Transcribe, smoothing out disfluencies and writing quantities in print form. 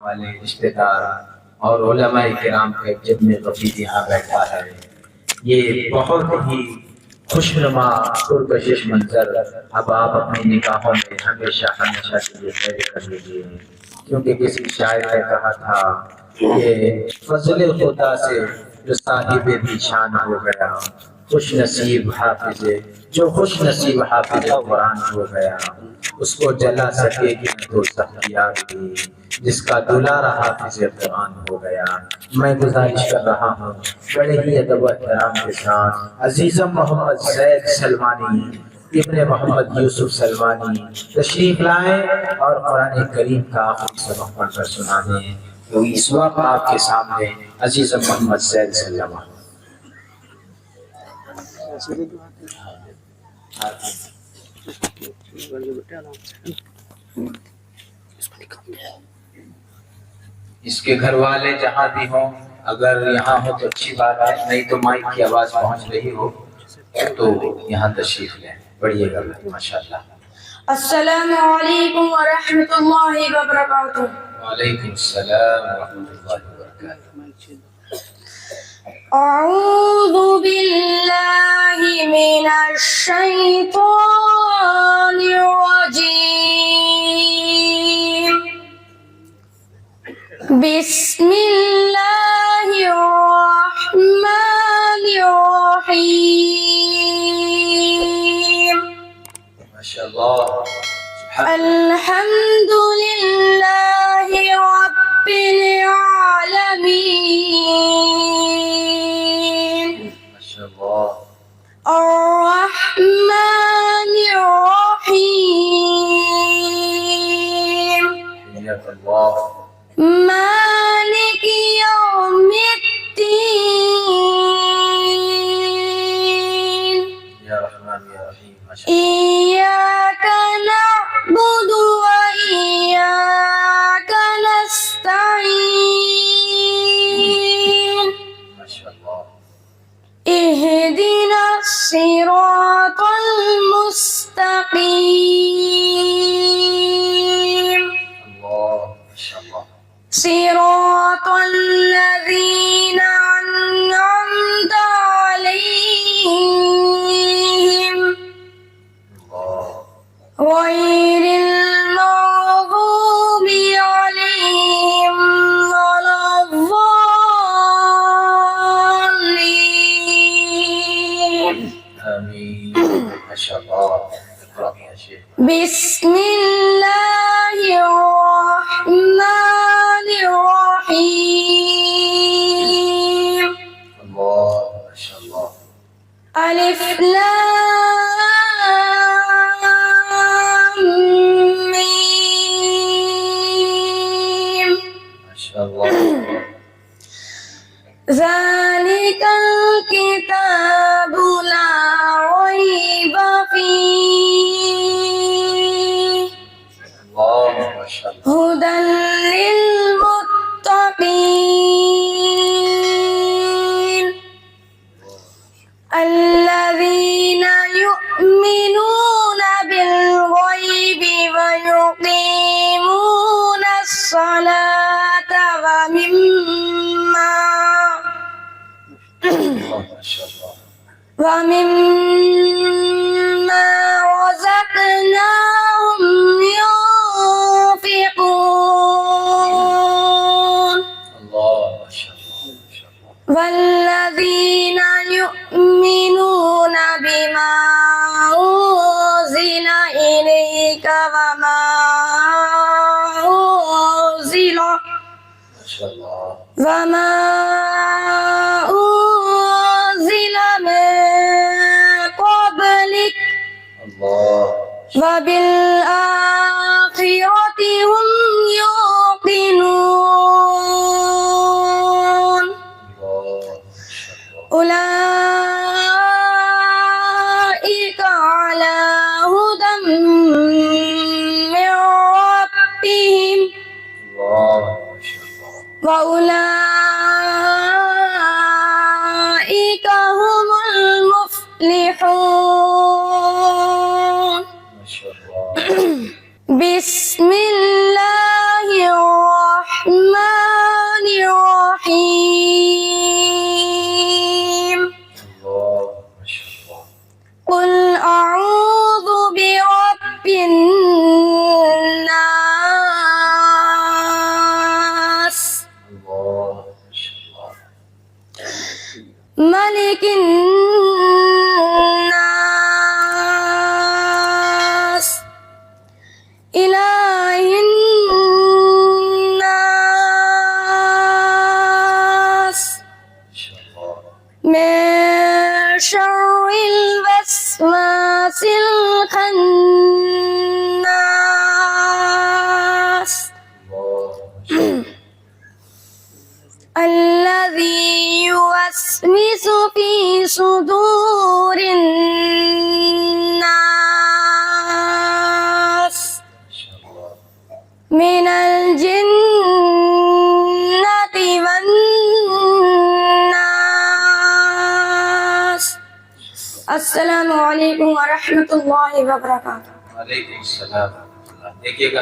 वाले रिश्तेदार और उलमाए किराम का एक जम्मे गफीर यहाँ बैठा है। ये बहुत ही खुशनुमा पुरकशिश मंजर अब आप अपनी निगाहों में हमेशा हमेशा के लिए कैद कर लीजिए, क्योंकि किसी शायर ने कहा था कि फजल खुदा से जो साहिब भी शान हो गया, खुश नसीब हाफिज जो खुश नसीब हाफिज कुरान हो गया, उसको जला सकेगी न दोज़ख की आग भी, जिसका दुलारा हाफिज कुरान हो गया। मैं गुजारिश कर रहा हूँ बड़े ही अदब व एहतराम के साथ अजीज़म मोहम्मद ज़ैद सलमानी इब्ने मोहम्मद यूसुफ सलमानी तशरीफ लाएं और कुरान करीम का आखिरी सबक पढ़कर सुना दें। तो इस वक्त आपके सामने अजीज़म मोहम्मद ज़ैद सलमानी। इसके घर वाले जहाँ भी हों, अगर यहाँ हो तो अच्छी बात है, नहीं तो माइक की आवाज पहुँच रही हो तो यहाँ तशरीफ लें। बढ़िएगा माशाअल्लाह। अस्सलामु अलैकुम व रहमतुल्लाहि व बरकातुहू। वालेकुम अस्सलाम व रहमतुल्लाहि व बरकातुहू। अऊज़ु बिल्लाहि मिनश शैतानिर रजीम। बिस्मिल्लाहिर रहमानिर रहीम। माशाअल्लाह। अल्हम्दुलिल्लाहि रब्बिल आलमीन। माशाअल्लाह। अर्रहमानिर रहीम। हय्याकल्लाह। मालिकि यौमिद्दीन। या रहमान या रहीम। माशाअल्लाह। इय्याका नअबुदु व इय्याका नस्तईन। माशाअल्लाह। इहदिनस सिरातल मुस्तकीम। अल्लाह माशाअल्लाह। सिरातल लज़ीना अन्अमता अलैहिम गैरिल मग़ज़ूबि अलैहिम वलद्दाल्लीन। आमीन। माशाअल्लाह। इक़रा या शेख। बिस्मिल्लाहिर रहमानिर रहीम। अल्लाह माशाअल्लाह। अलिफ लाम मीम। माशाअल्लाह। ज़ालिकल किताबु ला रैब फीह अल्लाह माशाअल्लाह। हुदल लिल मुत्तक़ीन الذين يؤمنون بالغيب ويقيمون الصلاة ومما رزقناهم ينفقون الله ما شاء الله ما شاء الله. والذين يؤمنون بما أنزل إليك وما أنزل ما شاء الله. وما أنزل من قبلك الله وبالآخرة هم يوقنون الله ما شاء الله. أولئك على هدى من ربهم الله ما شاء الله. وأولئك هم المفلحون. ما شاء الله. بسم الله الرحمن ملك الناس إله الناس من شر الوسواس الخناس الذي يوسوس في صدور الناس من الجنة والناس. السلام عليكم ورحمة الله وبركاته. वालेकुम सलाम। देखिएगा